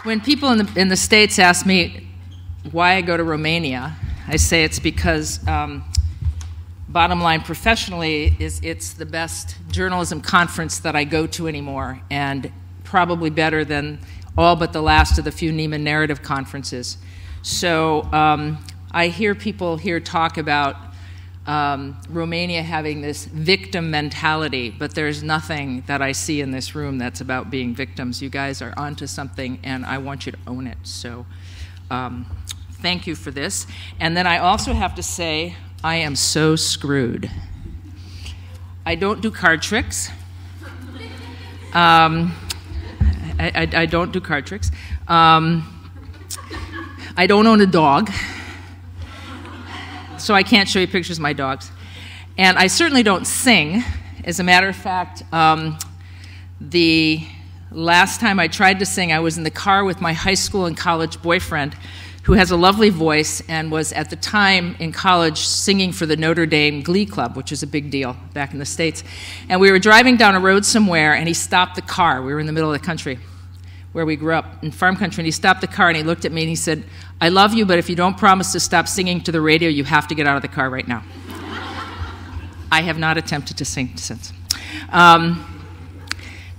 When people in the States ask me why I go to Romania, I say it's because, bottom line, professionally, it's the best journalism conference that I go to anymore, and probably better than all but the last of the few Neiman narrative conferences. So I hear people here talk about Romania having this victim mentality, but there's nothing that I see in this room that's about being victims. You guys are onto something, and I want you to own it. So thank you for this. And then I also have to say, I am so screwed. I don't do card tricks. I don't do card tricks. I don't own a dog, so I can't show you pictures of my dogs. And I certainly don't sing. As a matter of fact, the last time I tried to sing, I was in the car with my high school and college boyfriend, who has a lovely voice and was at the time in college singing for the Notre Dame Glee Club, which is a big deal back in the States. And we were driving down a road somewhere, and he stopped the car. We were in the middle of the country where we grew up, in farm country, and he stopped the car and he looked at me and he said, "I love you, but if you don't promise to stop singing to the radio, you have to get out of the car right now." I have not attempted to sing since.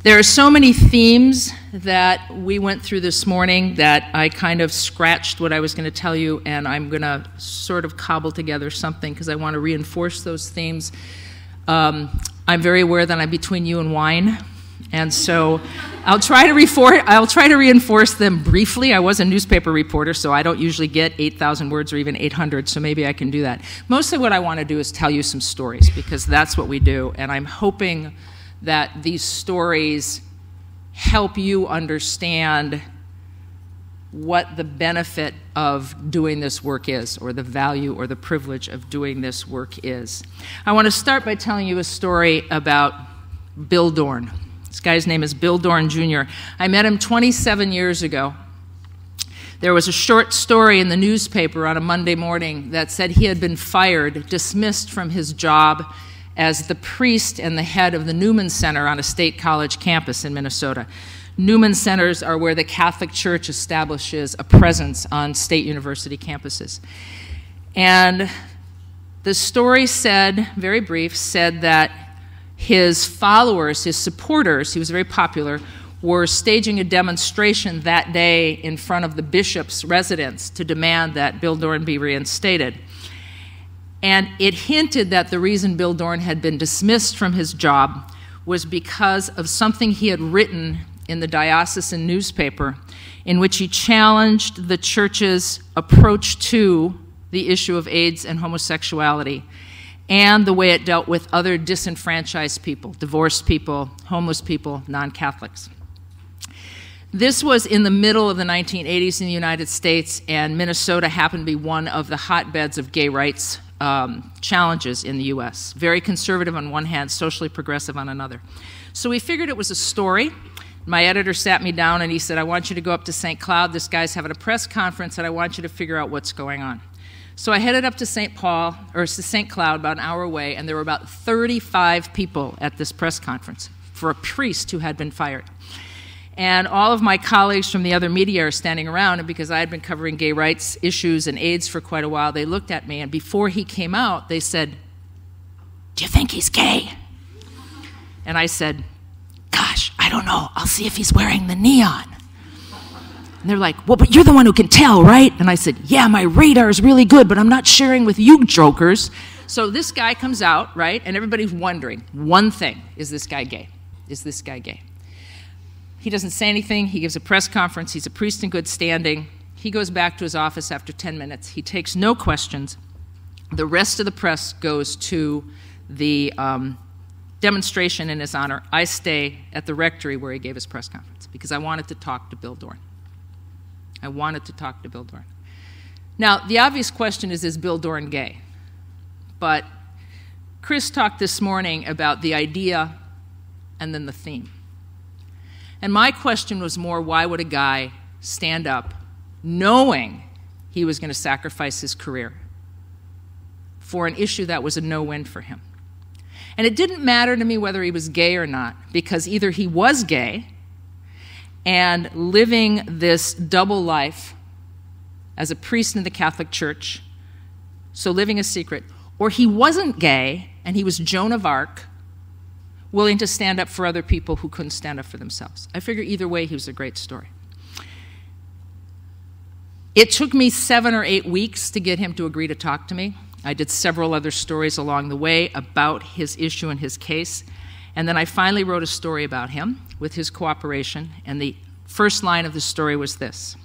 There are so many themes that we went through this morning that I kind of scratched what I was going to tell you, and I'm going to sort of cobble together something because I want to reinforce those themes. I'm very aware that I'm between you and wine, and so I'll try to reinforce them briefly. I was a newspaper reporter, so I don't usually get 8,000 words or even 800, so maybe I can do that. Mostly what I want to do is tell you some stories, because that's what we do, and I'm hoping that these stories help you understand what the benefit of doing this work is, or the value or the privilege of doing this work is. I want to start by telling you a story about Bill Doran. This guy's name is Bill Doran Jr. I met him 27 years ago. There was a short story in the newspaper on a Monday morning that said he had been fired, dismissed from his job as the priest and the head of the Newman Center on a state college campus in Minnesota. Newman Centers are where the Catholic Church establishes a presence on state university campuses. And the story said, very brief, said that his followers, his supporters, he was very popular, were staging a demonstration that day in front of the bishop's residence to demand that Bill Doran be reinstated. And it hinted that the reason Bill Doran had been dismissed from his job was because of something he had written in the diocesan newspaper in which he challenged the church's approach to the issue of AIDS and homosexuality and the way it dealt with other disenfranchised people, divorced people, homeless people, non-Catholics. This was in the middle of the 1980s in the United States, and Minnesota happened to be one of the hotbeds of gay rights challenges in the U.S. Very conservative on one hand, socially progressive on another. So we figured it was a story. My editor sat me down and he said, "I want you to go up to St. Cloud. This guy's having a press conference and I want you to figure out what's going on." So I headed up to St. Cloud, about an hour away, and there were about 35 people at this press conference for a priest who had been fired. And all of my colleagues from the other media are standing around, and because I had been covering gay rights issues and AIDS for quite a while, they looked at me, and before he came out, they said, "Do you think he's gay?" And I said, "Gosh, I don't know. I'll see if he's wearing the neon." And they're like, "Well, but you're the one who can tell, right?" And I said, "Yeah, my radar is really good, but I'm not sharing with you jokers." So this guy comes out, right, and everybody's wondering one thing: is this guy gay? Is this guy gay? He doesn't say anything. He gives a press conference. He's a priest in good standing. He goes back to his office after 10 minutes. He takes no questions. The rest of the press goes to the demonstration in his honor. I stay at the rectory where he gave his press conference because I wanted to talk to Bill Doran. I wanted to talk to Bill Doran. Now, the obvious question is Bill Doran gay? But Chris talked this morning about the idea and then the theme. And my question was more, why would a guy stand up knowing he was going to sacrifice his career for an issue that was a no-win for him? And it didn't matter to me whether he was gay or not, because either he was gay and living this double life as a priest in the Catholic Church, so living a secret, or he wasn't gay and he was Joan of Arc, willing to stand up for other people who couldn't stand up for themselves. I figure either way he was a great story. It took me 7 or 8 weeks to get him to agree to talk to me. I did several other stories along the way about his issue and his case. And then I finally wrote a story about him with his cooperation. And the first line of the story was this: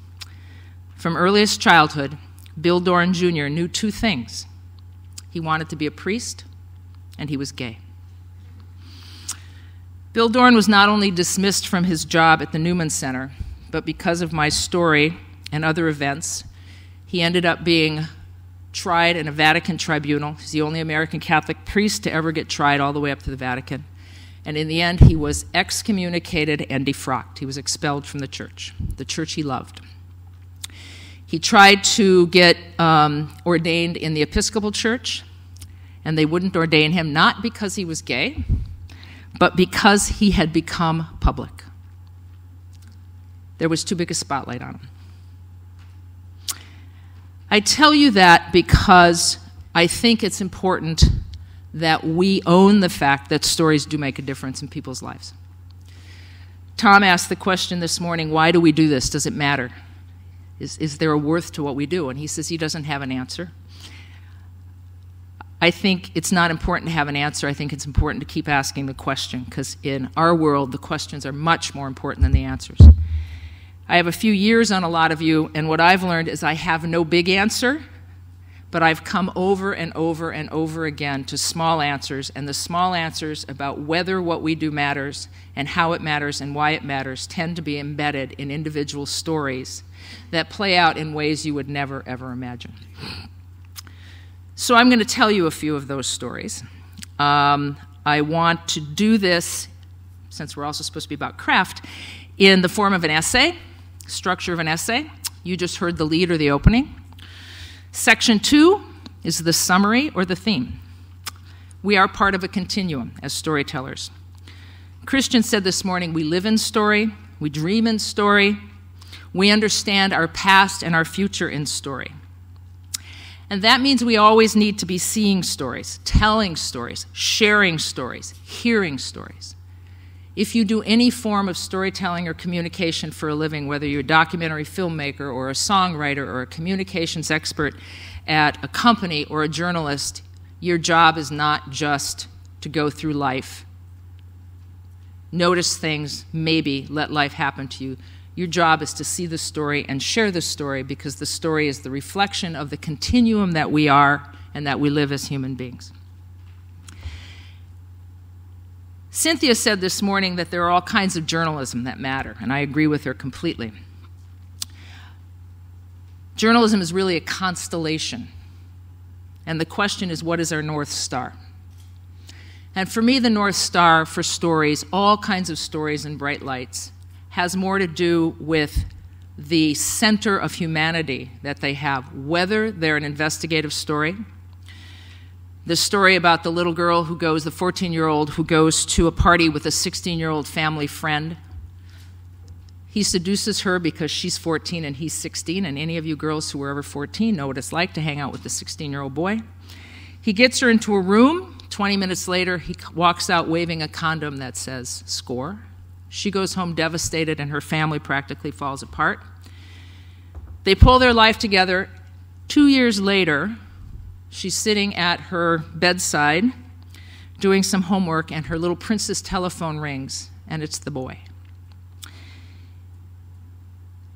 from earliest childhood, Bill Doran Jr. knew 2 things. He wanted to be a priest, and he was gay. Bill Doran was not only dismissed from his job at the Newman Center, but because of my story and other events, he ended up being tried in a Vatican tribunal. He's the only American Catholic priest to ever get tried all the way up to the Vatican. And in the end, he was excommunicated and defrocked. He was expelled from the church he loved. He tried to get ordained in the Episcopal Church, and they wouldn't ordain him, not because he was gay, but because he had become public. There was too big a spotlight on him. I tell you that because I think it's important that we own the fact that stories do make a difference in people's lives. Tom asked the question this morning, why do we do this? Does it matter? Is there a worth to what we do? And he says he doesn't have an answer. I think it's not important to have an answer. I think it's important to keep asking the question, because in our world, the questions are much more important than the answers. I have a few years on a lot of you, and what I've learned is I have no big answer, but I've come over and over and over again to small answers, and the small answers about whether what we do matters and how it matters and why it matters tend to be embedded in individual stories that play out in ways you would never, ever imagine. So I'm going to tell you a few of those stories. I want to do this, since we're also supposed to be about craft, in the form of an essay, structure of an essay. You just heard the lead or the opening. Section 2 is the summary or the theme. We are part of a continuum as storytellers. Christian said this morning, we live in story, we dream in story, we understand our past and our future in story. And that means we always need to be seeing stories, telling stories, sharing stories, hearing stories. If you do any form of storytelling or communication for a living, whether you're a documentary filmmaker or a songwriter or a communications expert at a company or a journalist, your job is not just to go through life, notice things, maybe let life happen to you. Your job is to see the story and share the story, because the story is the reflection of the continuum that we are and that we live as human beings. Cynthia said this morning that there are all kinds of journalism that matter, and I agree with her completely. Journalism is really a constellation, and the question is, what is our North Star? And for me, the North Star for stories, all kinds of stories and bright lights, has more to do with the center of humanity that they have, whether they're an investigative story. The story about the little girl who goes, the 14-year-old who goes to a party with a 16-year-old family friend. He seduces her because she's 14 and he's 16, and any of you girls who were ever 14 know what it's like to hang out with the 16-year-old boy. He gets her into a room. 20 minutes later, he walks out waving a condom that says, "Score." She goes home devastated, and her family practically falls apart. They pull their life together. 2 years later, she's sitting at her bedside doing some homework, and her little princess telephone rings, and it's the boy.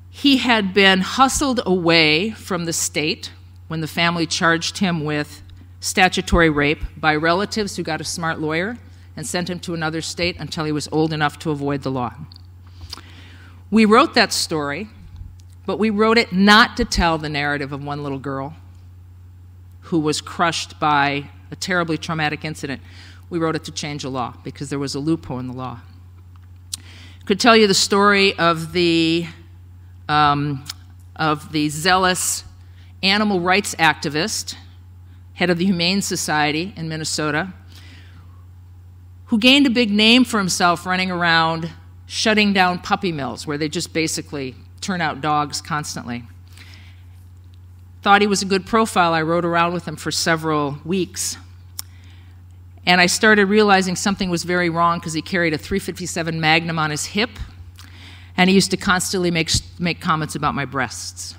He had been hustled away from the state when the family charged him with statutory rape by relatives who got a smart lawyer and sent him to another state until he was old enough to avoid the law. We wrote that story, but we wrote it not to tell the narrative of one little girl who was crushed by a terribly traumatic incident. We wrote it to change a law because there was a loophole in the law. Could tell you the story of the zealous animal rights activist, head of the Humane Society in Minnesota, who gained a big name for himself running around shutting down puppy mills where they just basically turn out dogs constantly. Thought he was a good profile. I rode around with him for several weeks. And I started realizing something was very wrong because he carried a .357 Magnum on his hip, and he used to constantly make comments about my breasts.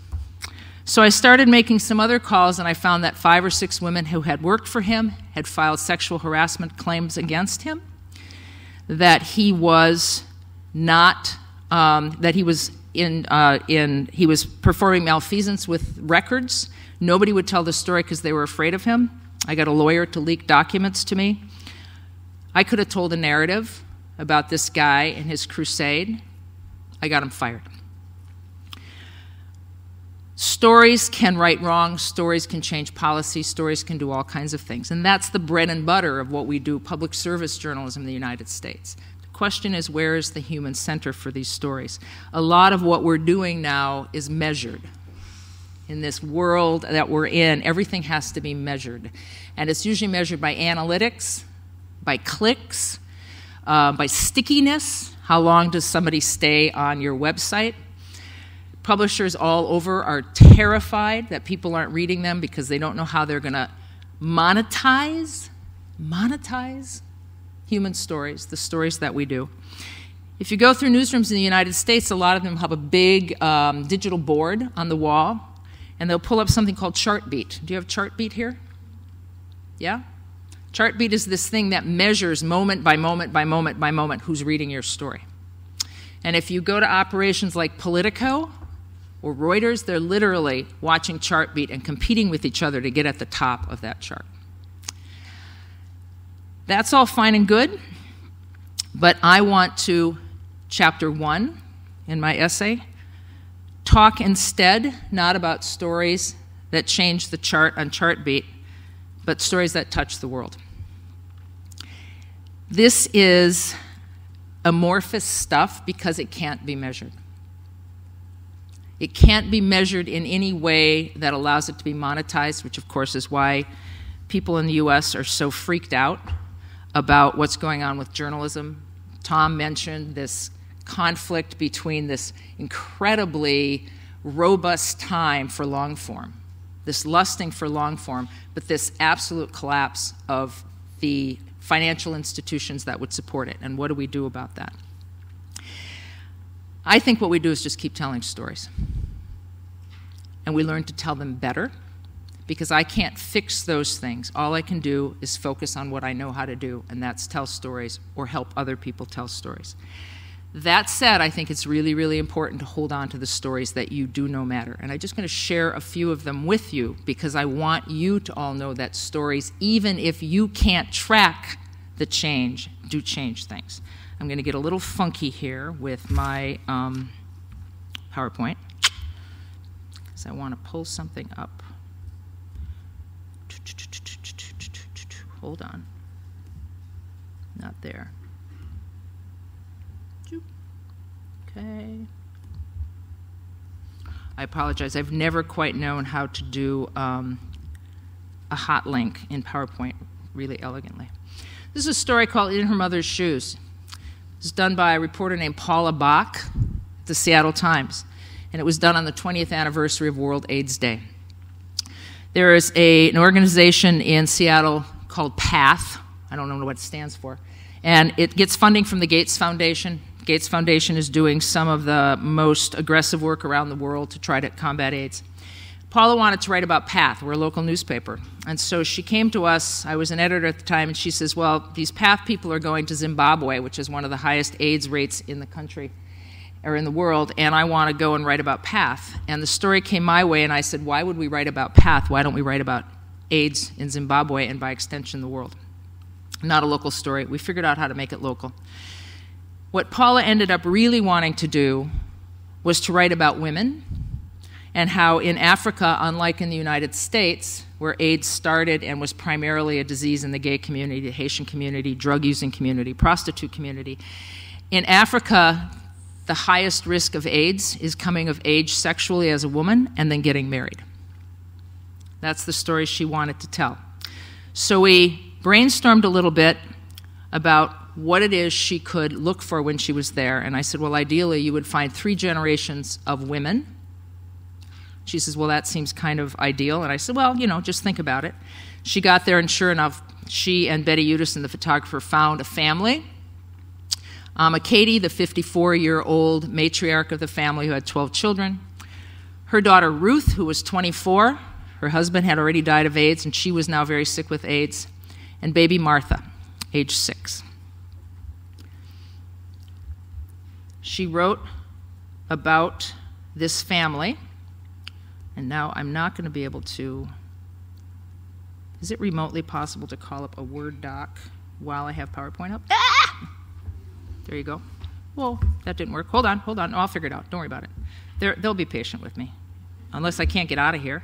So I started making some other calls, and I found that 5 or 6 women who had worked for him had filed sexual harassment claims against him, that he was not, that he was he was performing malfeasance with records. Nobody would tell the story because they were afraid of him. I got a lawyer to leak documents to me. I could have told a narrative about this guy and his crusade. I got him fired. Stories can right wrongs, stories can change policy, stories can do all kinds of things. And that's the bread and butter of what we do, public service journalism in the United States. The question is, where is the human center for these stories? A lot of what we're doing now is measured. In this world that we're in, everything has to be measured. And it's usually measured by analytics, by clicks, by stickiness. How long does somebody stay on your website? Publishers all over are terrified that people aren't reading them because they don't know how they're going to monetize human stories, the stories that we do. If you go through newsrooms in the United States, a lot of them have a big digital board on the wall, and they'll pull up something called Chartbeat. Do you have Chartbeat here? Yeah? Chartbeat is this thing that measures moment by moment by moment by moment who's reading your story. And if you go to operations like Politico or Reuters, they're literally watching Chartbeat and competing with each other to get at the top of that chart. That's all fine and good, but I want to, chapter 1 in my essay, talk instead not about stories that change the chart on Chartbeat, but stories that touch the world. This is amorphous stuff because it can't be measured. It can't be measured in any way that allows it to be monetized, which of course is why people in the US are so freaked out about what's going on with journalism. Tom mentioned this conflict between this incredibly robust time for long form, this lusting for long form, but this absolute collapse of the financial institutions that would support it. And what do we do about that? I think what we do is just keep telling stories. And we learn to tell them better, because I can't fix those things. All I can do is focus on what I know how to do, and that's tell stories or help other people tell stories. That said, I think it's really, really important to hold on to the stories that you do know matter. And I'm just going to share a few of them with you because I want you to all know that stories, even if you can't track the change, do change things. I'm going to get a little funky here with my PowerPoint because I want to pull something up. Hold on. Not there. Okay. I apologize. I've never quite known how to do a hot link in PowerPoint really elegantly. This is a story called In Her Mother's Shoes. It was done by a reporter named Paula Bach at the Seattle Times, and it was done on the 20th anniversary of World AIDS Day. There is an organization in Seattle called PATH. I don't know what it stands for. And it gets funding from the Gates Foundation. Gates Foundation is doing some of the most aggressive work around the world to try to combat AIDS. Paula wanted to write about PATH. We're a local newspaper. And so she came to us. I was an editor at the time, and she says, well, these PATH people are going to Zimbabwe, which is one of the highest AIDS rates in the country, or in the world, and I want to go and write about PATH. And the story came my way, and I said, why would we write about PATH? Why don't we write about AIDS in Zimbabwe and by extension the world? Not a local story. We figured out how to make it local. What Paula ended up really wanting to do was to write about women and how in Africa, unlike in the United States, where AIDS started and was primarily a disease in the gay community, the Haitian community, drug-using community, prostitute community, in Africa, the highest risk of AIDS is coming of age sexually as a woman and then getting married. That's the story she wanted to tell. So we brainstormed a little bit about what it is she could look for when she was there. And I said, well, ideally, you would find 3 generations of women. She says, well, that seems kind of ideal. And I said, well, just think about it. She got there, and sure enough, she and Betty Udison, the photographer, found a family. Katie, the 54-year-old matriarch of the family who had 12 children. Her daughter, Ruth, who was 24. Her husband had already died of AIDS, and she was now very sick with AIDS. And baby Martha, age 6. She wrote about this family, and now I'm not going to be able to... Is it remotely possible to call up a Word doc while I have PowerPoint up? Ah! There you go. Whoa, that didn't work. Hold on. No, I'll figure it out. Don't worry about it. They'll be patient with me, unless I can't get out of here.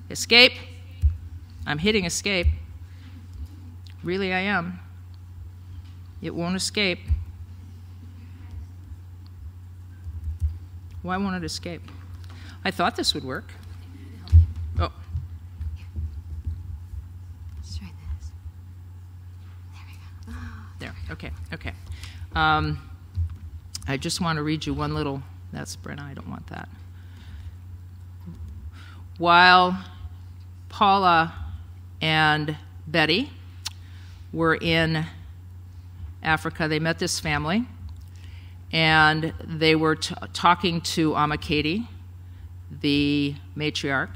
Escape. I'm hitting escape. Really, I am. It won't escape. Why won't it escape? I thought this would work. Oh. Let's try this. There we go. Oh. There, okay. I just want to read you one little, that's Brenna, I don't want that. While Paula and Betty were in Africa, they met this family, and they were talking to Katie, the matriarch,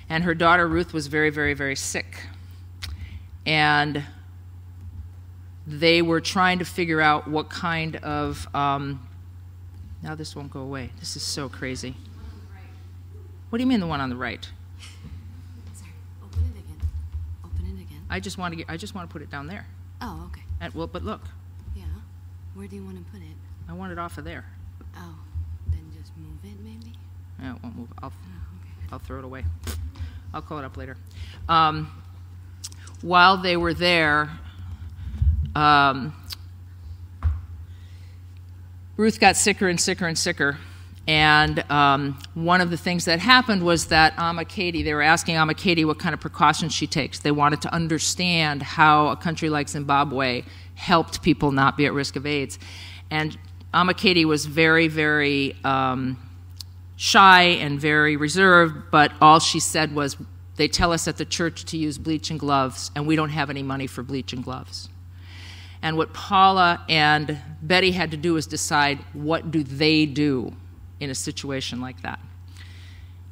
and her daughter Ruth was very, very, very sick. And they were trying to figure out what kind of, now this won't go away. This is so crazy. What do you mean the one on the right? Sorry, open it again. Open it again. I just want to put it down there. Oh, okay. But look. Yeah. Where do you want to put it? I want it off of there. Oh, then just move it maybe? No, it won't move. Okay. I'll throw it away. I'll call it up later. While they were there, Ruth got sicker and sicker and sicker. And one of the things that happened was that Katie, they were asking Katie what kind of precautions she takes. They wanted to understand how a country like Zimbabwe helped people not be at risk of AIDS. And Katie was very, very shy and very reserved, but all she said was, they tell us at the church to use bleach and gloves, and we don't have any money for bleach and gloves. And what Paula and Betty had to do was decide, what do they do in a situation like that?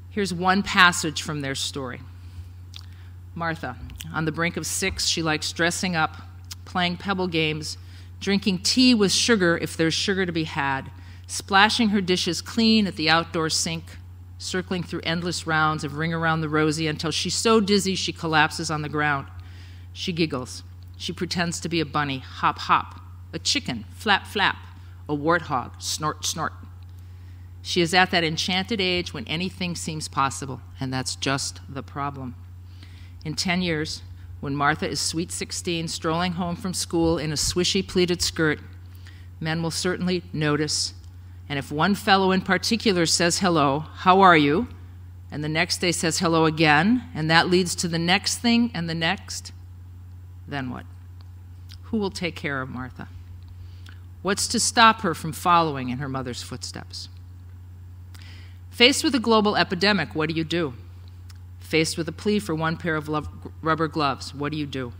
Here's one passage from their story. Martha, on the brink of 6, she likes dressing up, playing pebble games, drinking tea with sugar if there's sugar to be had, splashing her dishes clean at the outdoor sink, circling through endless rounds of Ring Around the Rosie until she's so dizzy she collapses on the ground. She giggles. She pretends to be a bunny, hop, hop, a chicken, flap, flap, a warthog, snort, snort. She is at that enchanted age when anything seems possible, and that's just the problem. In 10 years, when Martha is sweet 16, strolling home from school in a swishy pleated skirt, men will certainly notice. And if one fellow in particular says hello, how are you? And the next day says hello again, and that leads to the next thing and the next, then what? Who will take care of Martha? What's to stop her from following in her mother's footsteps? Faced with a global epidemic, what do you do? Faced with a plea for one pair of rubber gloves, what do you do?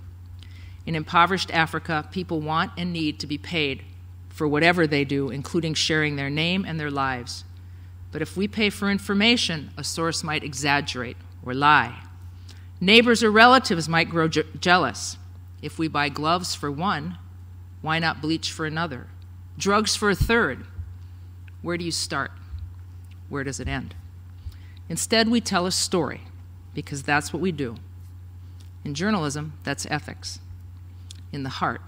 In impoverished Africa, people want and need to be paid for whatever they do, including sharing their name and their lives. But if we pay for information, a source might exaggerate or lie. Neighbors or relatives might grow jealous. If we buy gloves for one, why not bleach for another? Drugs for a third. Where do you start? Where does it end? Instead, we tell a story, because that's what we do. In journalism, that's ethics. In the heart,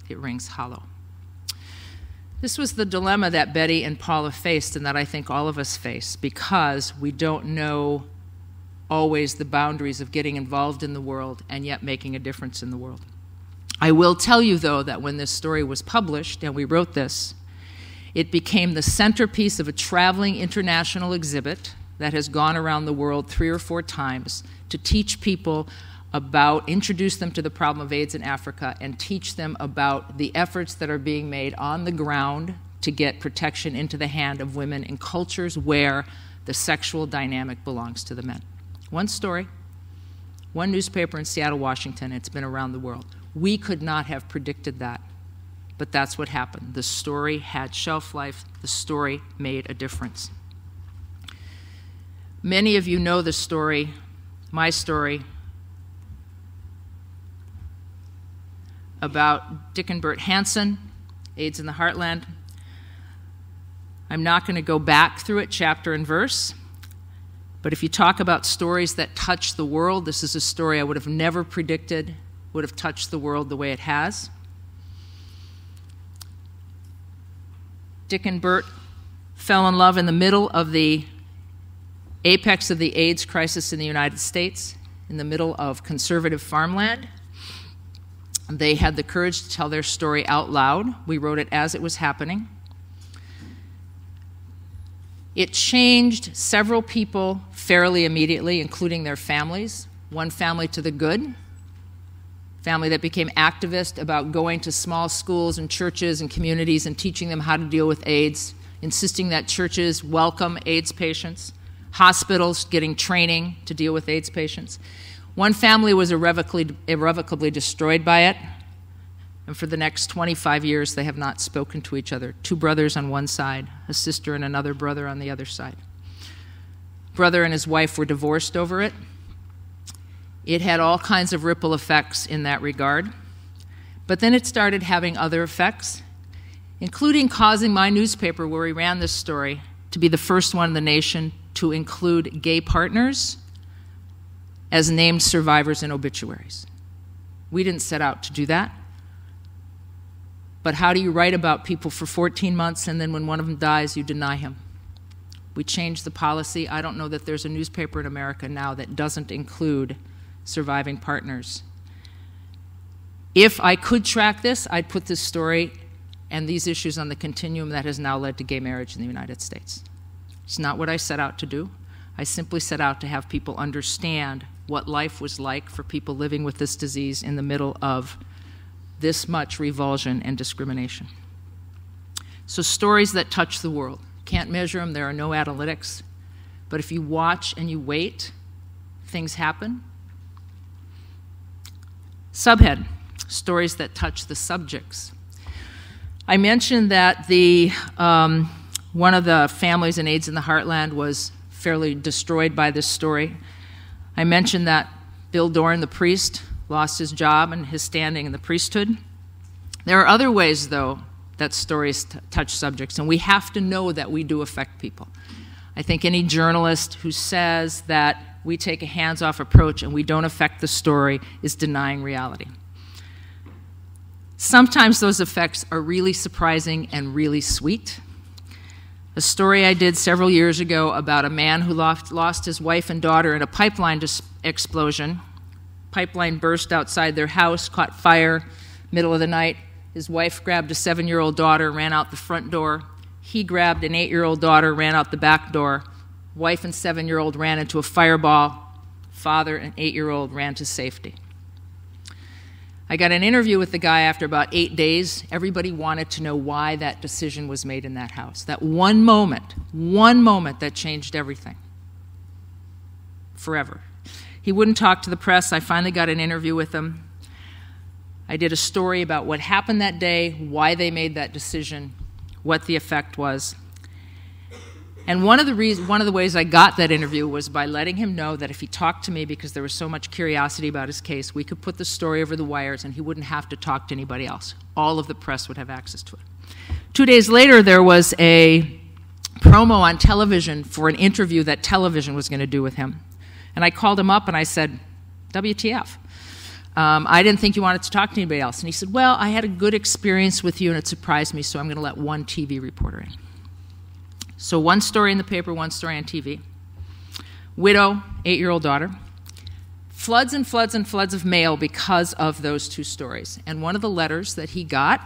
it rings hollow. This was the dilemma that Betty and Paula faced, and that I think all of us face, because we don't know always the boundaries of getting involved in the world and yet making a difference in the world. I will tell you, though, that when this story was published and we wrote this, it became the centerpiece of a traveling international exhibit that has gone around the world 3 or 4 times to teach people introduce them to the problem of AIDS in Africa and teach them about the efforts that are being made on the ground to get protection into the hand of women in cultures where the sexual dynamic belongs to the men. One story, one newspaper in Seattle, Washington. It's been around the world. We could not have predicted that, but that's what happened. The story had shelf life. The story made a difference. Many of you know the story, my story, about Dick and Bert Hansen, AIDS in the Heartland. I'm not going to go back through it chapter and verse, but if you talk about stories that touch the world, this is a story I would have never predicted would have touched the world the way it has. Dick and Bert fell in love in the middle of the apex of the AIDS crisis in the United States, in the middle of conservative farmland. They had the courage to tell their story out loud. We wrote it as it was happening. It changed several people fairly immediately, including their families. One family to the good, family that became activist about going to small schools and churches and communities and teaching them how to deal with AIDS, insisting that churches welcome AIDS patients, hospitals getting training to deal with AIDS patients. One family was irrevocably destroyed by it, and for the next 25 years they have not spoken to each other. Two brothers on one side, a sister and another brother on the other side. Brother and his wife were divorced over it. It had all kinds of ripple effects in that regard. But then it started having other effects, including causing my newspaper, where we ran this story, to be the first one in the nation to include gay partners as named survivors in obituaries. We didn't set out to do that. But how do you write about people for 14 months and then when one of them dies, you deny him? We changed the policy. I don't know that there's a newspaper in America now that doesn't include surviving partners. If I could track this, I'd put this story and these issues on the continuum that has now led to gay marriage in the United States. It's not what I set out to do. I simply set out to have people understand what life was like for people living with this disease in the middle of this much revulsion and discrimination. So stories that touch the world. Can't measure them, there are no analytics, but if you watch and you wait, things happen. Subhead, stories that touch the subjects. I mentioned that one of the families in AIDS in the Heartland was fairly destroyed by this story. I mentioned that Bill Doran, the priest, lost his job and his standing in the priesthood. There are other ways, though, that stories touch subjects, and we have to know that we do affect people. I think any journalist who says that we take a hands-off approach and we don't affect the story is denying reality. Sometimes those effects are really surprising and really sweet. A story I did several years ago about a man who lost his wife and daughter in a pipeline explosion. Pipeline burst outside their house, caught fire, middle of the night. His wife grabbed a 7-year-old daughter, ran out the front door. He grabbed an 8-year-old daughter, ran out the back door. Wife and 7-year-old ran into a fireball. Father and 8-year-old ran to safety. I got an interview with the guy after about 8 days. Everybody wanted to know why that decision was made in that house. That one moment that changed everything. Forever. He wouldn't talk to the press. I finally got an interview with him. I did a story about what happened that day, why they made that decision, what the effect was. And one of the ways I got that interview was by letting him know that if he talked to me, because there was so much curiosity about his case, we could put the story over the wires and he wouldn't have to talk to anybody else. All of the press would have access to it. 2 days later, there was a promo on television for an interview that television was going to do with him. And I called him up and I said, WTF? I didn't think you wanted to talk to anybody else. And he said, well, I had a good experience with you and it surprised me, so I'm going to let one TV reporter in. So one story in the paper, one story on TV. Widow, 8-year-old daughter. Floods and floods and floods of mail because of those two stories. And one of the letters that he got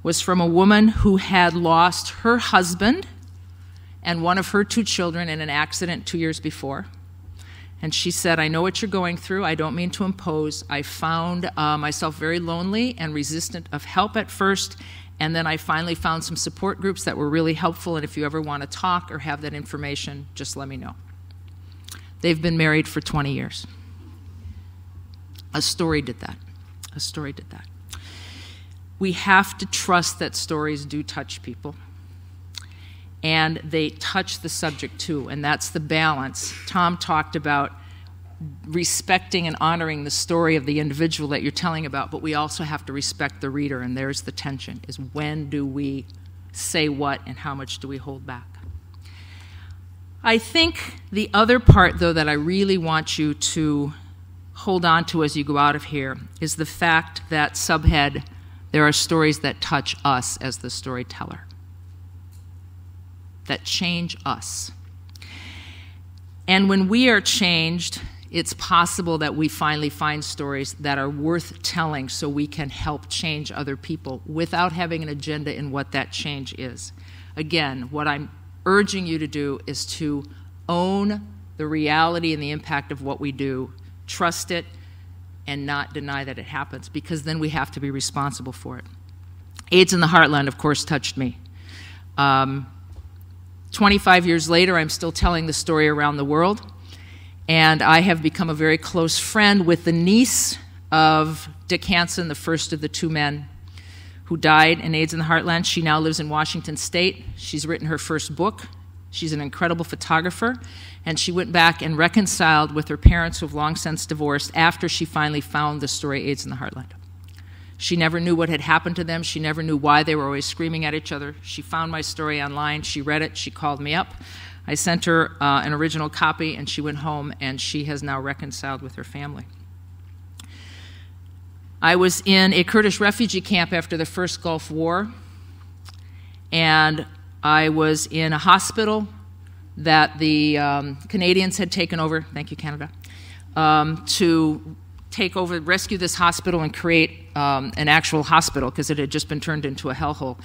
was from a woman who had lost her husband and one of her 2 children in an accident 2 years before. And she said, I know what you're going through. I don't mean to impose. I found myself very lonely and resistant of help at first, and then I finally found some support groups that were really helpful, and if you ever want to talk or have that information, just let me know. They've been married for 20 years. A story did that. A story did that. We have to trust that stories do touch people. And they touch the subject too, and that's the balance. Tom talked about respecting and honoring the story of the individual that you're telling about, but we also have to respect the reader, and there's the tension, is when do we say what and how much do we hold back? I think the other part, though, that I really want you to hold on to as you go out of here is the fact that, subhead, there are stories that touch us as the storyteller, that change us. And when we are changed, it's possible that we finally find stories that are worth telling so we can help change other people without having an agenda in what that change is. Again, what I'm urging you to do is to own the reality and the impact of what we do, trust it, and not deny that it happens, because then we have to be responsible for it. AIDS in the Heartland, of course, touched me. 25 years later, I'm still telling the story around the world, and I have become a very close friend with the niece of Decât, the first of the two men who died in AIDS in the Heartland. She now lives in Washington State. She's written her first book. She's an incredible photographer, and she went back and reconciled with her parents who have long since divorced after she finally found the story AIDS in the Heartland. She never knew what had happened to them. She never knew why they were always screaming at each other. She found my story online. She read it. She called me up. I sent her an original copy, and she went home, and she has now reconciled with her family. I was in a Kurdish refugee camp after the first Gulf War, and I was in a hospital that the Canadians had taken over. Thank you, Canada. To take over, rescue this hospital and create an actual hospital, because it had just been turned into a hellhole.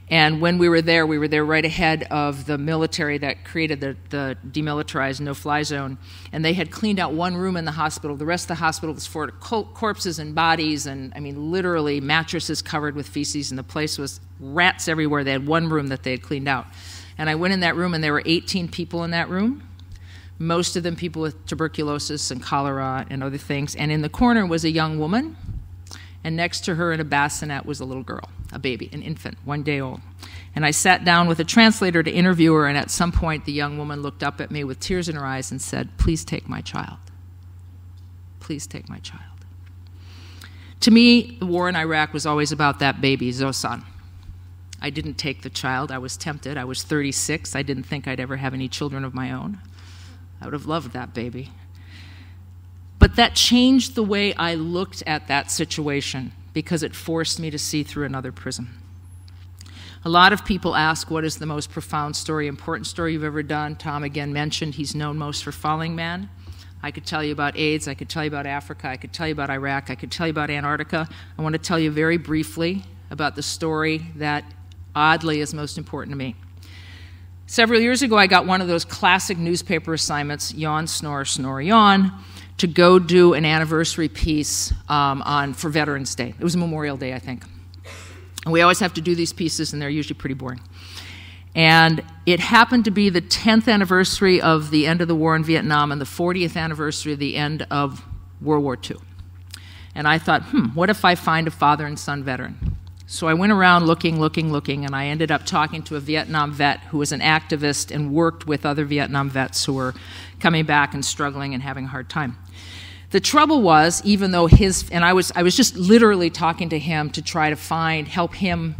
And when we were there right ahead of the military that created the demilitarized no-fly zone, and they had cleaned out one room in the hospital. The rest of the hospital was full of corpses and bodies, and I mean literally mattresses covered with feces, and the place was rats everywhere. They had one room that they had cleaned out. And I went in that room, and there were 18 people in that room, most of them people with tuberculosis and cholera and other things. And in the corner was a young woman, and next to her in a bassinet was a little girl, a baby, an infant, 1 day old. And I sat down with a translator to interview her, and at some point the young woman looked up at me with tears in her eyes and said, "Please take my child. Please take my child." To me, the war in Iraq was always about that baby, Zossan. I didn't take the child. I was tempted. I was 36. I didn't think I'd ever have any children of my own. I would have loved that baby. But that changed the way I looked at that situation, because it forced me to see through another prism. A lot of people ask, what is the most profound story, important story you've ever done? Tom again mentioned he's known most for Falling Man. I could tell you about AIDS. I could tell you about Africa. I could tell you about Iraq. I could tell you about Antarctica. I want to tell you very briefly about the story that oddly is most important to me. Several years ago, I got one of those classic newspaper assignments, yawn, snore, snore, yawn, to go do an anniversary piece for Veterans Day. It was Memorial Day, I think. And we always have to do these pieces, and they're usually pretty boring. And it happened to be the 10th anniversary of the end of the war in Vietnam and the 40th anniversary of the end of World War II. And I thought, what if I find a father and son veteran? So I went around looking, and I ended up talking to a Vietnam vet who was an activist and worked with other Vietnam vets who were coming back and struggling and having a hard time. The trouble was, even though I was just literally talking to him to try to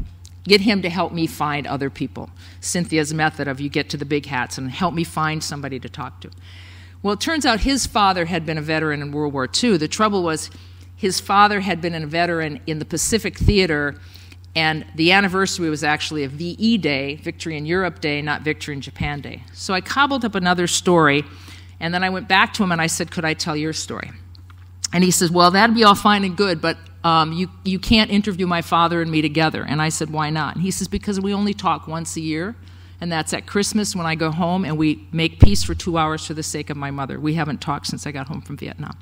get him to help me find other people. Cynthia's method of you get to the big hats and help me find somebody to talk to. Well, it turns out his father had been a veteran in World War II. The trouble was his father had been a veteran in the Pacific Theater, and the anniversary was actually a VE Day, Victory in Europe Day, not Victory in Japan Day. So I cobbled up another story, and then I went back to him and I said, could I tell your story? And he says, well, that'd be all fine and good, but you can't interview my father and me together. And I said, why not? And he says, because we only talk once a year, and that's at Christmas when I go home and we make peace for 2 hours for the sake of my mother. We haven't talked since I got home from Vietnam.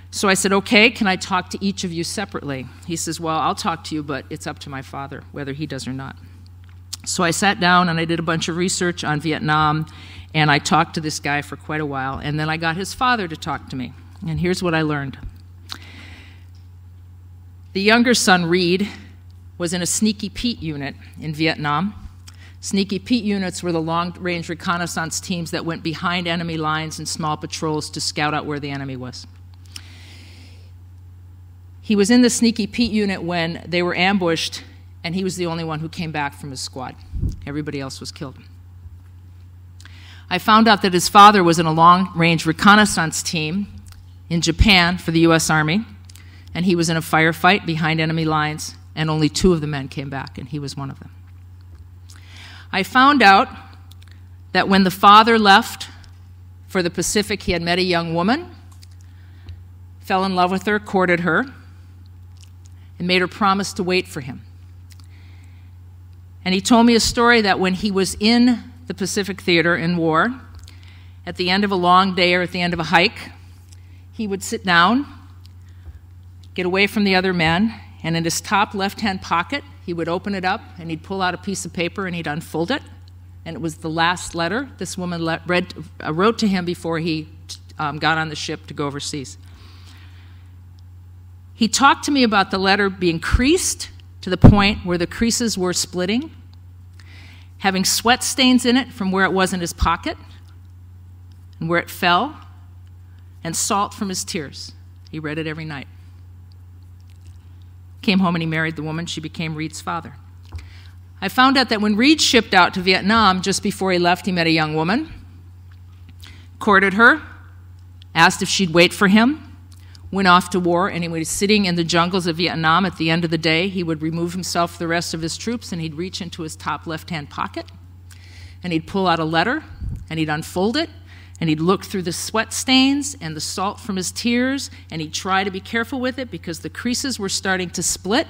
So I said, okay, can I talk to each of you separately? He says, well, I'll talk to you, but it's up to my father, whether he does or not. So I sat down and I did a bunch of research on Vietnam, and I talked to this guy for quite a while, and then I got his father to talk to me. And here's what I learned. The younger son, Reed, was in a Sneaky Pete unit in Vietnam. Sneaky Pete units were the long-range reconnaissance teams that went behind enemy lines in small patrols to scout out where the enemy was. He was in the Sneaky Pete unit when they were ambushed, and he was the only one who came back from his squad. Everybody else was killed. I found out that his father was in a long-range reconnaissance team in Japan for the U.S. Army, and he was in a firefight behind enemy lines, and only 2 of the men came back, and he was one of them. I found out that when the father left for the Pacific, he had met a young woman, fell in love with her, courted her, and made her promise to wait for him. And he told me a story that when he was in the Pacific Theater in war, at the end of a long day or at the end of a hike, he would sit down, get away from the other men, and in his top left-hand pocket, he would open it up, and he'd pull out a piece of paper, and he'd unfold it, and it was the last letter this woman wrote to him before he got on the ship to go overseas. He talked to me about the letter being creased to the point where the creases were splitting, having sweat stains in it from where it was in his pocket and where it fell, and salt from his tears. He read it every night. Came home and he married the woman. She became Reed's father. I found out that when Reed shipped out to Vietnam, just before he left, he met a young woman, courted her, asked if she'd wait for him, went off to war, and he was sitting in the jungles of Vietnam. At the end of the day, he would remove himself from the rest of his troops, and he'd reach into his top left-hand pocket, and he'd pull out a letter, and he'd unfold it, and he'd look through the sweat stains and the salt from his tears, and he'd try to be careful with it because the creases were starting to split,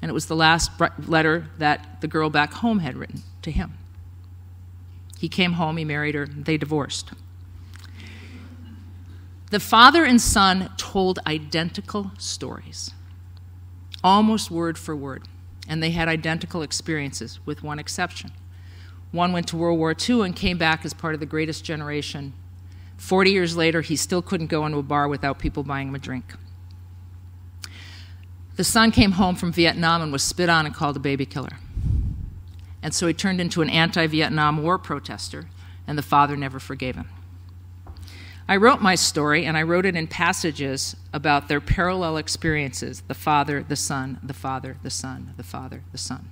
and it was the last letter that the girl back home had written to him. He came home, he married her, they divorced. The father and son told identical stories, almost word for word, and they had identical experiences, with one exception. One went to World War II and came back as part of the greatest generation. 40 years later, he still couldn't go into a bar without people buying him a drink. The son came home from Vietnam and was spit on and called a baby killer. And so he turned into an anti-Vietnam War protester, and the father never forgave him. I wrote my story, and I wrote it in passages about their parallel experiences, the father, the son, the father, the son, the father, the son.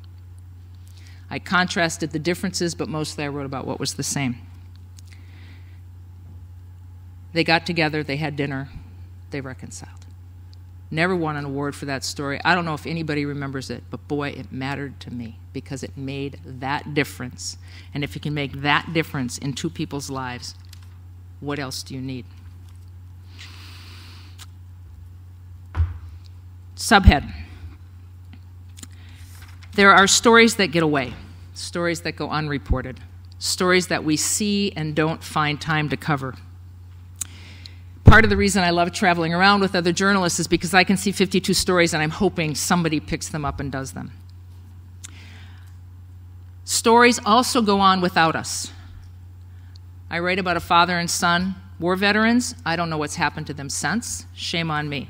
I contrasted the differences, but mostly I wrote about what was the same. They got together, they had dinner, they reconciled. Never won an award for that story. I don't know if anybody remembers it, but boy, it mattered to me because it made that difference. And if you can make that difference in 2 people's lives, what else do you need? Subhead. There are stories that get away, stories that go unreported, stories that we see and don't find time to cover. Part of the reason I love traveling around with other journalists is because I can see 52 stories and I'm hoping somebody picks them up and does them. Stories also go on without us. I write about a father and son, war veterans. I don't know what's happened to them since. Shame on me.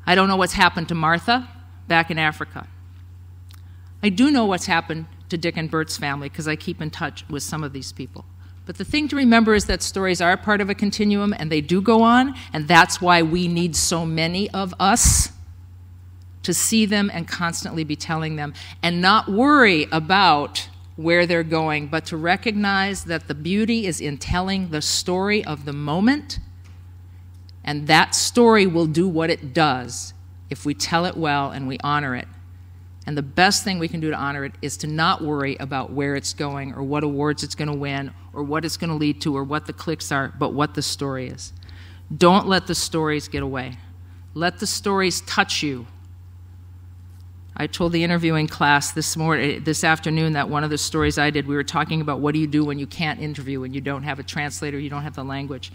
I don't know what's happened to Martha back in Africa. I do know what's happened to Dick and Bert's family because I keep in touch with some of these people. But the thing to remember is that stories are part of a continuum and they do go on, and that's why we need so many of us to see them and constantly be telling them and not worry about where they're going, but to recognize that the beauty is in telling the story of the moment, and that story will do what it does if we tell it well and we honor it. And the best thing we can do to honor it is to not worry about where it's going or what awards it's going to win or what it's going to lead to or what the clicks are, but what the story is. Don't let the stories get away. Let the stories touch you I told the interviewing class this afternoon that one of the stories I did, we were talking about what do you do when you can't interview, when you don't have a translator, you don't have the language.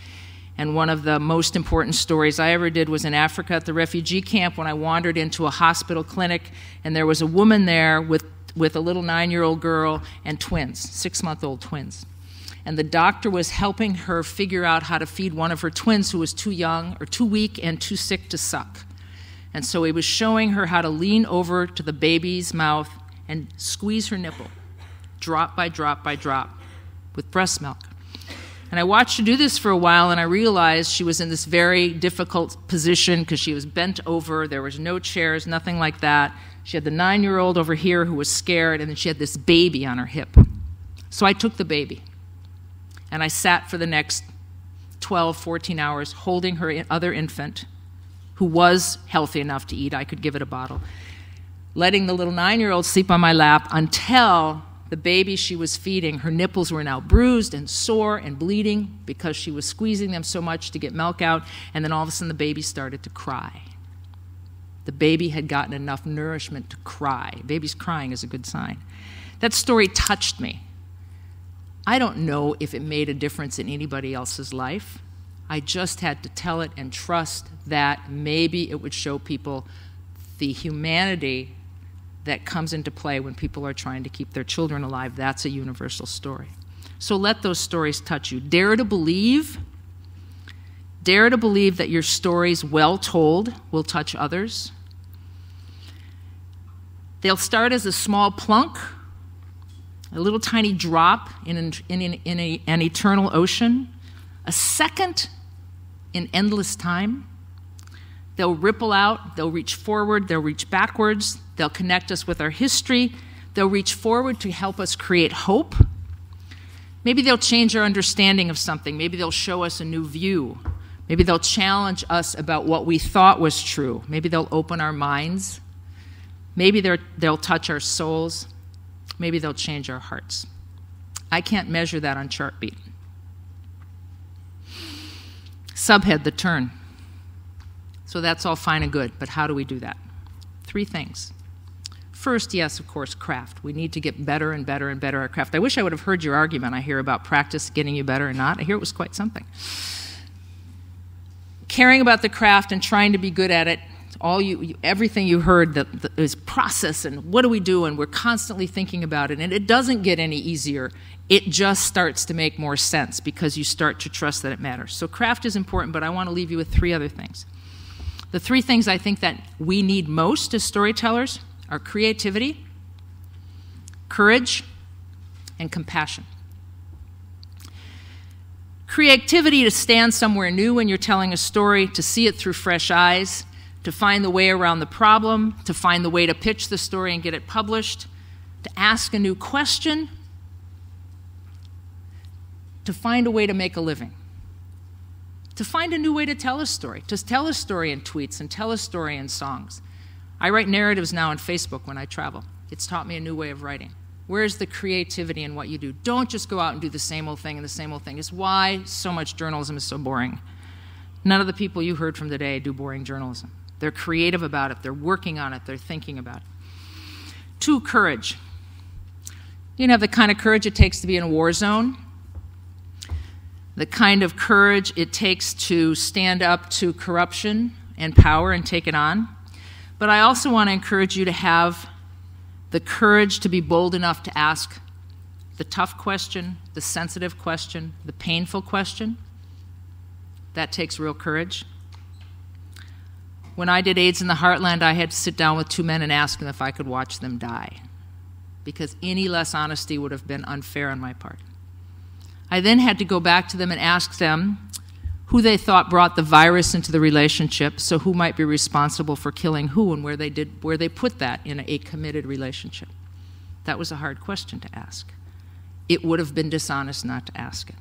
And one of the most important stories I ever did was in Africa at the refugee camp when I wandered into a hospital clinic, and there was a woman there with a little 9-year-old girl and twins, 6-month-old twins. And the doctor was helping her figure out how to feed one of her twins who was too young or too weak and too sick to suck. And so he was showing her how to lean over to the baby's mouth and squeeze her nipple, drop by drop by drop, with breast milk. And I watched her do this for a while, and I realized she was in this very difficult position because she was bent over, there was no chairs, nothing like that. She had the 9-year-old over here who was scared, and then she had this baby on her hip. So I took the baby, and I sat for the next 12, 14 hours holding her other infant, who was healthy enough to eat. I could give it a bottle, letting the little 9-year-old sleep on my lap until the baby she was feeding, her nipples were now bruised and sore and bleeding because she was squeezing them so much to get milk out, and then all of a sudden the baby started to cry. The baby had gotten enough nourishment to cry. Babies crying is a good sign. That story touched me. I don't know if it made a difference in anybody else's life. I just had to tell it and trust that maybe it would show people the humanity that comes into play when people are trying to keep their children alive. That's a universal story. So let those stories touch you. Dare to believe that your stories, well told, will touch others. They'll start as a small plunk, a little tiny drop in an eternal ocean, a second in endless time. They'll ripple out, they'll reach forward, they'll reach backwards, they'll connect us with our history, they'll reach forward to help us create hope. Maybe they'll change our understanding of something, maybe they'll show us a new view, maybe they'll challenge us about what we thought was true, maybe they'll open our minds, maybe they'll touch our souls, maybe they'll change our hearts. I can't measure that on Chartbeat. Subhead, the turn. So that's all fine and good, but how do we do that? 3 things. First, yes, of course, craft. We need to get better and better and better at craft. I wish I would have heard your argument. I hear about practice getting you better or not. I hear it was quite something. Caring about the craft and trying to be good at it, everything you heard that is process and what do we do, and we're constantly thinking about it, and it doesn't get any easier. It just starts to make more sense because you start to trust that it matters. So craft is important, but I want to leave you with 3 other things. The 3 things I think that we need most as storytellers are creativity, courage, and compassion. Creativity to stand somewhere new when you're telling a story, to see it through fresh eyes, to find the way around the problem, to find the way to pitch the story and get it published, to ask a new question, to find a way to make a living, to find a new way to tell a story, to tell a story in tweets and tell a story in songs. I write narratives now on Facebook when I travel. It's taught me a new way of writing. Where's the creativity in what you do? Don't just go out and do the same old thing and the same old thing. It's why so much journalism is so boring. None of the people you heard from today do boring journalism. They're creative about it. They're working on it. They're thinking about it. 2, courage. You can have the kind of courage it takes to be in a war zone, the kind of courage it takes to stand up to corruption and power and take it on. But I also want to encourage you to have the courage to be bold enough to ask the tough question, the sensitive question, the painful question. That takes real courage. When I did AIDS in the Heartland, I had to sit down with 2 men and ask them if I could watch them die, because any less honesty would have been unfair on my part. I then had to go back to them and ask them who they thought brought the virus into the relationship, so who might be responsible for killing who and where they put that in a committed relationship. That was a hard question to ask. It would have been dishonest not to ask it.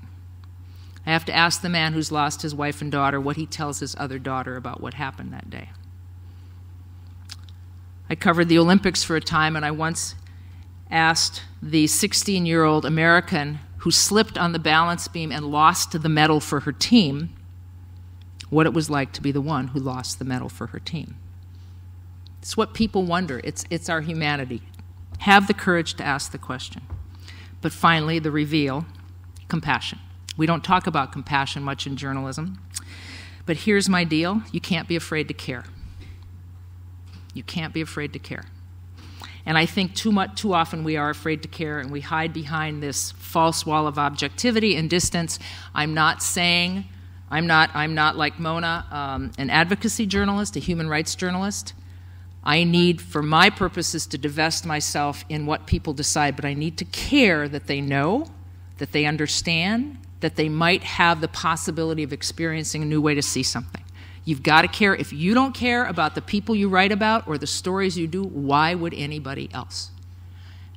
I have to ask the man who's lost his wife and daughter what he tells his other daughter about what happened that day. I covered the Olympics for a time, and I once asked the 16-year-old American who slipped on the balance beam and lost the medal for her team what it was like to be the one who lost the medal for her team. It's what people wonder. It's our humanity. Have the courage to ask the question. But finally, the reveal, compassion. We don't talk about compassion much in journalism. But here's my deal. You can't be afraid to care. You can't be afraid to care. And I think too often we are afraid to care, and we hide behind this false wall of objectivity and distance. I'm not like Mona, an advocacy journalist, a human rights journalist. I need, for my purposes, to divest myself in what people decide, but I need to care that they know, that they understand, that they might have the possibility of experiencing a new way to see something. You've got to care. If you don't care about the people you write about or the stories you do, why would anybody else?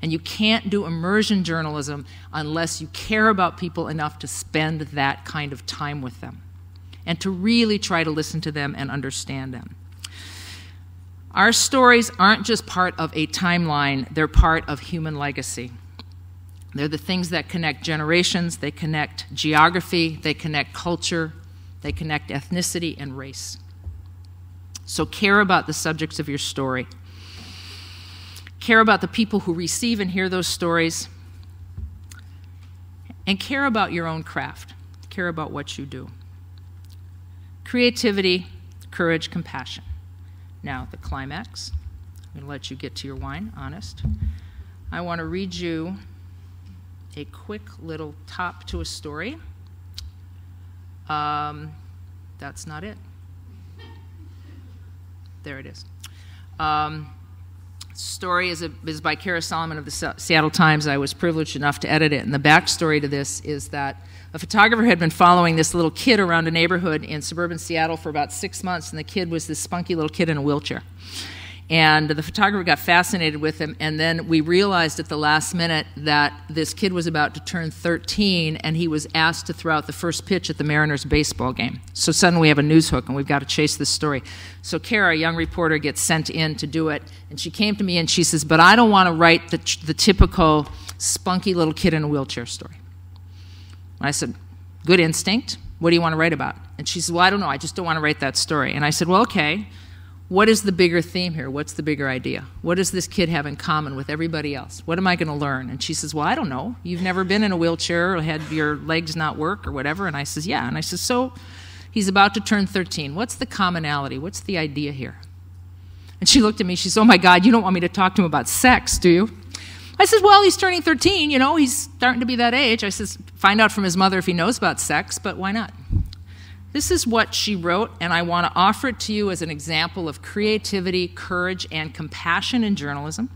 And you can't do immersion journalism unless you care about people enough to spend that kind of time with them and to really try to listen to them and understand them. Our stories aren't just part of a timeline, they're part of human legacy. They're the things that connect generations, they connect geography, they connect culture, they connect ethnicity and race. So care about the subjects of your story. Care about the people who receive and hear those stories. And care about your own craft. Care about what you do. Creativity, courage, compassion. Now, the climax. I'm going to let you get to your wine, honest. I want to read you a quick little top to a story. That's not it. There it is. Story is by Kara Solomon of the Seattle Times. I was privileged enough to edit it. And the backstory to this is that a photographer had been following this little kid around a neighborhood in suburban Seattle for about 6 months, and the kid was this spunky little kid in a wheelchair. And the photographer got fascinated with him, and then we realized at the last minute that this kid was about to turn 13, and he was asked to throw out the first pitch at the Mariners baseball game. So suddenly we have a news hook, and we've got to chase this story. So Kara, a young reporter, gets sent in to do it, and she came to me and she says, but I don't want to write the typical spunky little kid in a wheelchair story. And I said, good instinct. What do you want to write about? And she said, well, I don't know. I just don't want to write that story. And I said, well, okay. What is the bigger theme here? What's the bigger idea? What does this kid have in common with everybody else? What am I going to learn? And she says, well, I don't know. You've never been in a wheelchair or had your legs not work or whatever. And I says, yeah. And I says, so he's about to turn 13. What's the commonality? What's the idea here? And she looked at me. She says, oh, my God, you don't want me to talk to him about sex, do you? I says, well, he's turning 13. You know, he's starting to be that age. I says, find out from his mother if he knows about sex, but why not? This is what she wrote, and I want to offer it to you as an example of creativity, courage, and compassion in journalism.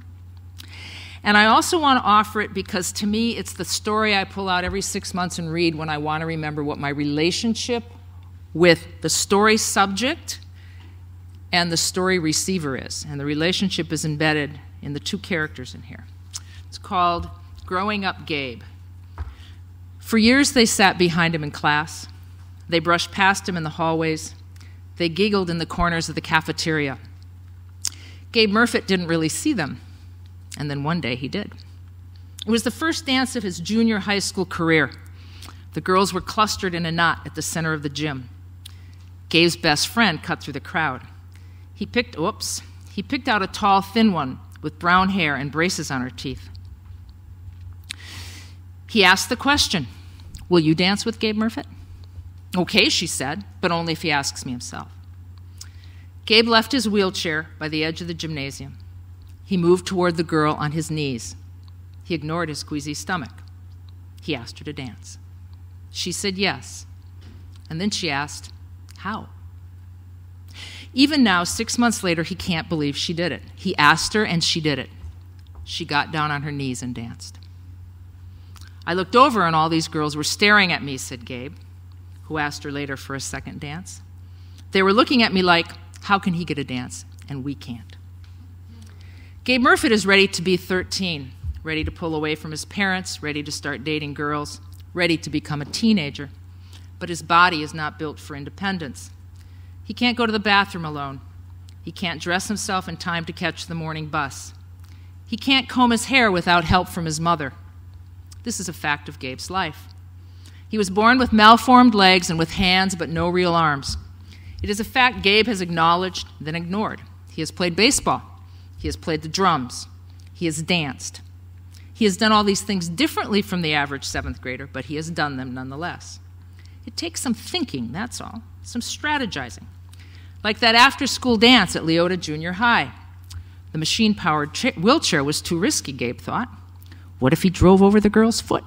And I also want to offer it because, to me, it's the story I pull out every 6 months and read when I want to remember what my relationship with the story subject and the story receiver is. And the relationship is embedded in the two characters in here. It's called Growing Up Gabe. For years, they sat behind him in class. They brushed past him in the hallways. They giggled in the corners of the cafeteria. Gabe Murfitt didn't really see them, and then one day he did. It was the first dance of his junior high school career. The girls were clustered in a knot at the center of the gym. Gabe's best friend cut through the crowd. He picked out a tall, thin one with brown hair and braces on her teeth. He asked the question, will you dance with Gabe Murfitt? Okay, she said, but only if he asks me himself. Gabe left his wheelchair by the edge of the gymnasium. He moved toward the girl on his knees. He ignored his queasy stomach. He asked her to dance. She said yes. And then she asked, how? Even now, 6 months later, he can't believe she did it. He asked her, and she did it. She got down on her knees and danced. I looked over, and all these girls were staring at me, said Gabe, who asked her later for a second dance. They were looking at me like, how can he get a dance and we can't? Gabe Murfitt is ready to be 13, ready to pull away from his parents, ready to start dating girls, ready to become a teenager. But his body is not built for independence. He can't go to the bathroom alone. He can't dress himself in time to catch the morning bus. He can't comb his hair without help from his mother. This is a fact of Gabe's life. He was born with malformed legs and with hands but no real arms. It is a fact Gabe has acknowledged, then ignored. He has played baseball. He has played the drums. He has danced. He has done all these things differently from the average 7th grader, but he has done them nonetheless. It takes some thinking, that's all, some strategizing. Like that after-school dance at Leota Junior High. The machine-powered wheelchair was too risky, Gabe thought. What if he drove over the girl's foot?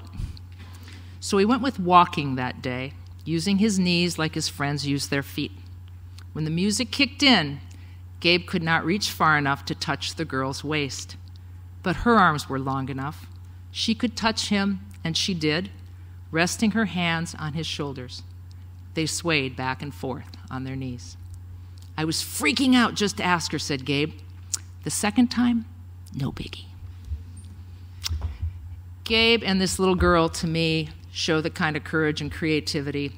So he went with walking that day, using his knees like his friends used their feet. When the music kicked in, Gabe could not reach far enough to touch the girl's waist. But her arms were long enough. She could touch him, and she did, resting her hands on his shoulders. They swayed back and forth on their knees. I was freaking out just to ask her, said Gabe. The second time, no biggie. Gabe and this little girl, to me, show the kind of courage and creativity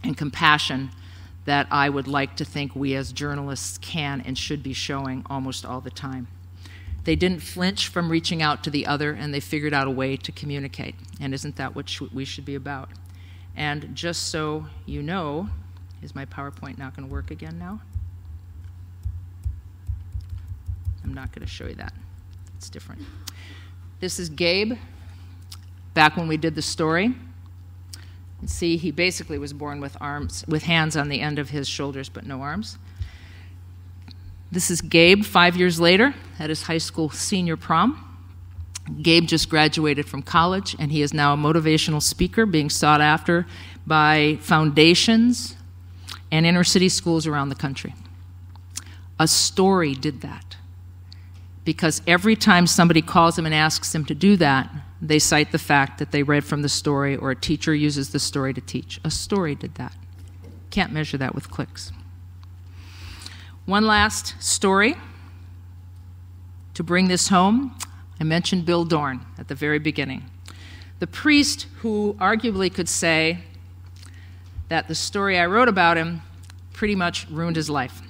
and compassion that I would like to think we as journalists can and should be showing almost all the time. They didn't flinch from reaching out to the other, and they figured out a way to communicate. And isn't that what we should be about? And just so you know, is my PowerPoint not going to work again now? I'm not going to show you that. It's different. This is Gabe, back when we did the story. You see, he basically was born with hands on the end of his shoulders, but no arms. This is Gabe 5 years later at his high school senior prom. Gabe just graduated from college, and he is now a motivational speaker being sought after by foundations and inner-city schools around the country. A story did that, because every time somebody calls him and asks him to do that, they cite the fact that they read from the story, or a teacher uses the story to teach. A story did that. Can't measure that with clicks. One last story to bring this home. I mentioned Bill Doran at the very beginning. The priest who arguably could say that the story I wrote about him pretty much ruined his life.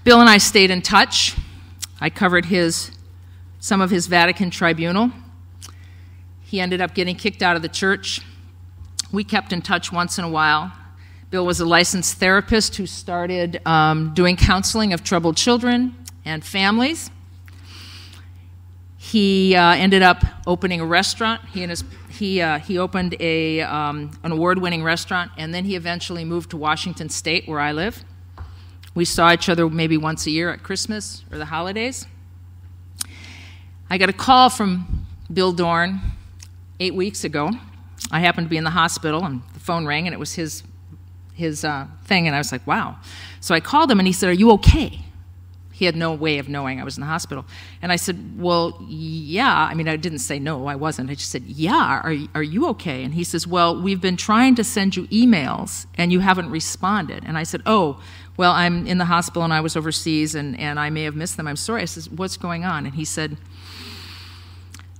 Bill and I stayed in touch. I covered some of his Vatican tribunal. He ended up getting kicked out of the church. We kept in touch once in a while. Bill was a licensed therapist who started doing counseling of troubled children and families. He ended up opening a restaurant. He opened an award-winning restaurant, and then he eventually moved to Washington State, where I live. We saw each other maybe once a year at Christmas or the holidays. I got a call from Bill Doran 8 weeks ago. I happened to be in the hospital, and the phone rang, and it was his thing, and I was like, wow. So I called him, and he said, are you okay? He had no way of knowing I was in the hospital. And I said, well, yeah. I mean, I didn't say no, I wasn't. I just said, yeah, are you okay? And he says, well, we've been trying to send you emails, and you haven't responded. And I said, oh, well, I'm in the hospital, and I was overseas, and I may have missed them. I'm sorry. I said, what's going on? And he said,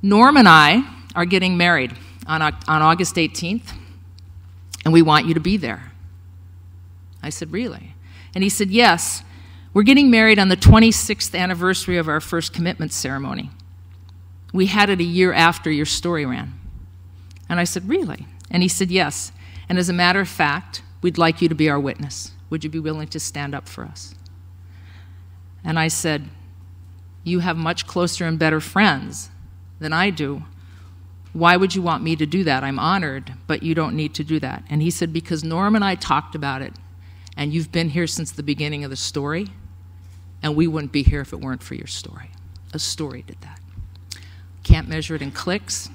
Norm and I are getting married on August 18th, and we want you to be there. I said, really? And he said, yes. We're getting married on the 26th anniversary of our first commitment ceremony. We had it a year after your story ran. And I said, really? And he said, yes. And as a matter of fact, we'd like you to be our witness. Would you be willing to stand up for us? And I said, you have much closer and better friends than I do. Why would you want me to do that? I'm honored, but you don't need to do that. And he said, because Norm and I talked about it, and you've been here since the beginning of the story, and we wouldn't be here if it weren't for your story. A story did that. Can't measure it in clicks,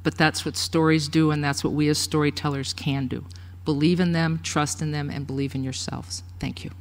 but that's what stories do, and that's what we as storytellers can do. Believe in them, trust in them, and believe in yourselves. Thank you.